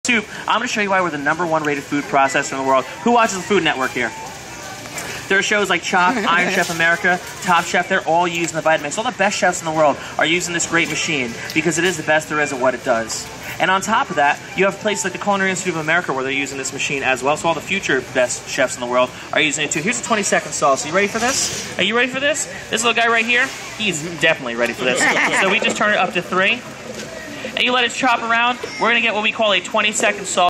soup, I'm going to show you why we're the #1 rated food processor in the world. Who watches the Food Network here? There are shows like Chopped, Iron Chef America, Top Chef. They're all using the Vitamix. All the best chefs in the world are using this great machine because it is the best there is at what it does. And on top of that, you have places like the Culinary Institute of America where they're using this machine as well. So all the future best chefs in the world are using it too. Here's a 20-second sauce. Are you ready for this? Are you ready for this? This little guy right here, he's definitely ready for this. So we just turn it up to 3. And you let it chop around. We're going to get what we call a 20-second sauce.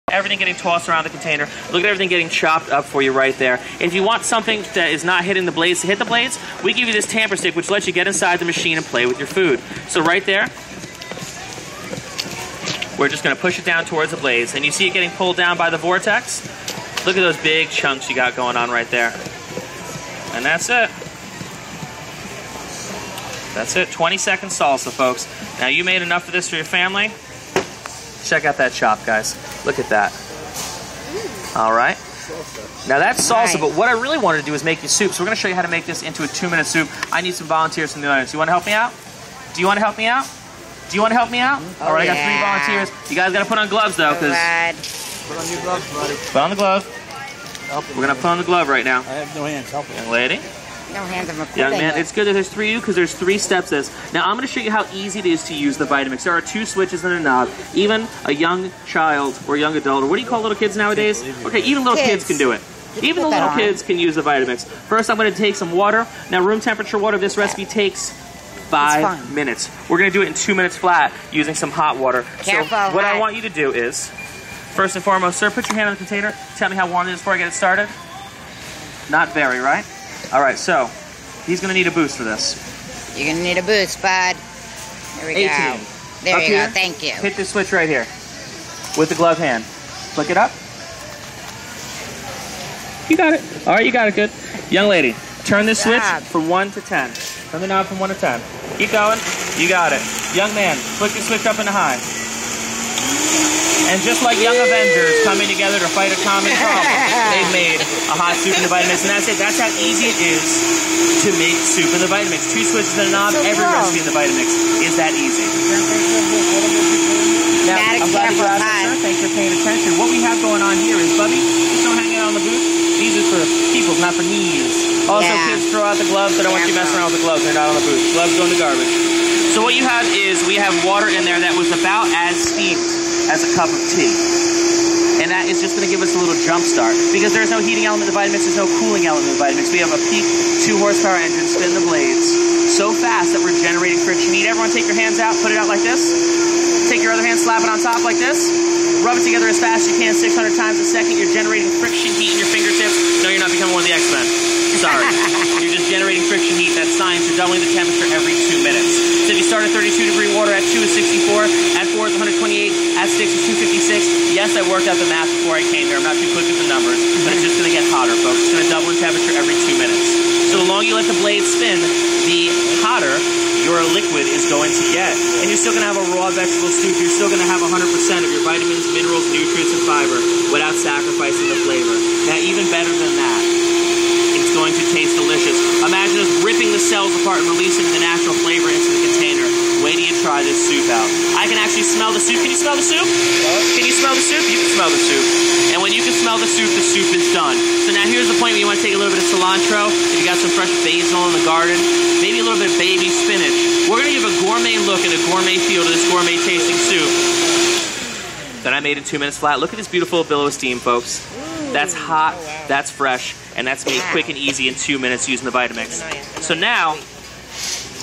Everything getting tossed around the container. Look at everything getting chopped up for you right there. If you want something that is not hitting the blades to hit the blades, we give you this tamper stick, which lets you get inside the machine and play with your food. So right there, we're just going to push it down towards the blades. And you see it getting pulled down by the vortex? Look at those big chunks you got going on right there. And that's it. That's it. 20-second salsa, folks. Now, you made enough of this for your family. Check out that chop, guys. Look at that. All right. Now, that's salsa, but what I really wanted to do is make you soup. So we're going to show you how to make this into a 2-minute soup. I need some volunteers from the audience. You want to help me out? Do you want to help me out? Do you want to help me out? All right, I got 3 volunteers. You guys got to put on gloves, though, because... Put on your gloves, buddy. Put on the glove. We're going to put on the glove right now. I have no hands. Help me. Young lady. No hands of a Young man, it's good that there's 3 of you because there's 3 steps to this. Now, I'm going to show you how easy it is to use the Vitamix. There are 2 switches and a knob. Even a young child or young adult, or what do you call little kids nowadays? Okay, even little kids can do it. Even the little kids can use the Vitamix. First, I'm going to take some water. Now, room temperature water, this recipe takes 5 minutes. We're going to do it in 2 minutes flat using some hot water. Careful, so what I want you to do is, first and foremost, sir, put your hand on the container. Tell me how warm it is before I get it started. Not very, right? All right, so he's going to need a boost for this. You're going to need a boost, bud. Here we 18. go. There you go. Thank you. Hit this switch right here with the gloved hand. Flick it up. You got it. All right, you got it. Good. Young lady, turn this switch from 1 to 10. Turn the knob from 1 to 10. Keep going. You got it. Young man, flick the switch up into high. And just like young Avengers coming together to fight a common problem, they've made a hot soup in the Vitamix. And that's it. That's how easy it is to make soup in the Vitamix. 2 switches and a knob. Every recipe in the Vitamix is that easy. Now, I'm glad you asked, sir. Thanks for paying attention. What we have going on here is, Bubby, just don't hang out on the booth. These are for people, not for knees. Also, kids, throw out the gloves. I don't want you messing around with the gloves. They're not on the booth. Gloves go in the garbage. So what you have is we have water in there that was about as steamed as a cup of tea. And that is just going to give us a little jump start. Because there's no heating element in the Vitamix, there's no cooling element in the Vitamix. We have a peak 2 horsepower engine, spin the blades so fast that we're generating friction heat. Everyone take your hands out, put it out like this. Take your other hand, slap it on top like this. Rub it together as fast as you can, 600 times a second. You're generating friction heat in your fingertips. No, you're not becoming one of the X-Men. Sorry. You're just generating friction heat. That's science. You're doubling the temperature every 2 minutes. So if you start at 32-degree water, at 2 is 64, at 4 is 128, at 6 is 256. Yes, I worked out the math before I came here. I'm not too quick with the numbers, but it's just going to get hotter, folks. It's going to double in temperature every 2 minutes. So the longer you let the blade spin, the hotter your liquid is going to get. And you're still going to have a raw vegetable soup. You're still going to have 100% of your vitamins, minerals, nutrients, and fiber without sacrificing the flavor. Now, even better than that, it's going to taste delicious. Imagine us ripping the cells apart and releasing the natural flavor into the container. Wait till you try this soup out. I can actually smell the soup. Can you smell the soup? Can you smell the soup? You can smell the soup. And when you can smell the soup is done. So now here's the point where you want to take a little bit of cilantro. If you got some fresh basil in the garden, maybe a little bit of baby spinach. We're going to give a gourmet look and a gourmet feel to this gourmet tasting soup that I made in 2 minutes flat. Look at this beautiful billow of steam, folks. That's hot, that's fresh, and that's made quick and easy in 2 minutes using the Vitamix. So now,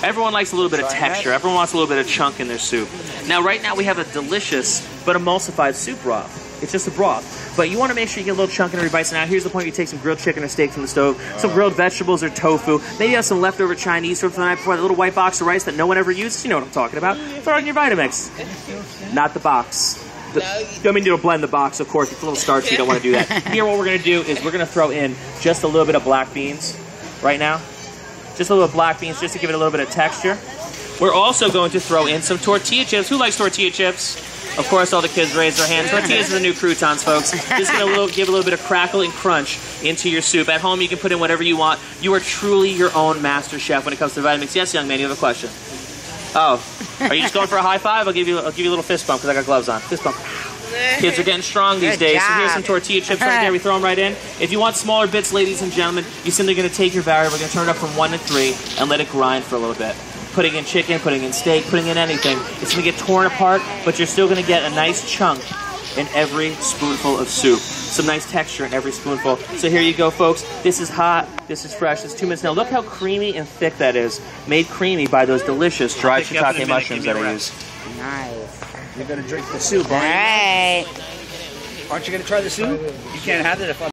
everyone likes a little bit of texture. Everyone wants a little bit of chunk in their soup. Now, right now, we have a delicious but emulsified soup broth. It's just a broth. But you want to make sure you get a little chunk in every bite. So now here's the point. You take some grilled chicken or steak from the stove, some grilled vegetables or tofu. Maybe you have some leftover Chinese food from the night before, that little white box of rice that no one ever uses. You know what I'm talking about. Throw it in your Vitamix. Not the box. I mean, you'll blend the box, of course. It's a little starchy. You don't want to do that. Here, what we're going to do is we're going to throw in just a little bit of black beans right now. Just a little black beans just to give it a little bit of texture. We're also going to throw in some tortilla chips. Who likes tortilla chips? Of course, all the kids raise their hands. Tortillas are the new croutons, folks. Just going to give a little bit of crackle and crunch into your soup. At home, you can put in whatever you want. You are truly your own master chef when it comes to Vitamix. Yes, young man, you have a question. Oh, are you just going for a high five? I'll give you a little fist bump because I got gloves on. Fist bump. Kids are getting strong these days. So here's some tortilla chips right there. We throw them right in. If you want smaller bits, ladies and gentlemen, you're simply going to take your variable. We're going to turn it up from 1 to 3 and let it grind for a little bit. Putting in chicken, putting in steak, putting in anything. It's going to get torn apart, but you're still going to get a nice chunk in every spoonful of soup. Some nice texture in every spoonful. So here you go, folks. This is hot. This is fresh. It's 2 minutes now. Look how creamy and thick that is. Made creamy by those delicious dried shiitake mushrooms that I use. Nice. You're going to drink the soup, All right. Aren't you going to try the soup? You can't have it if I'm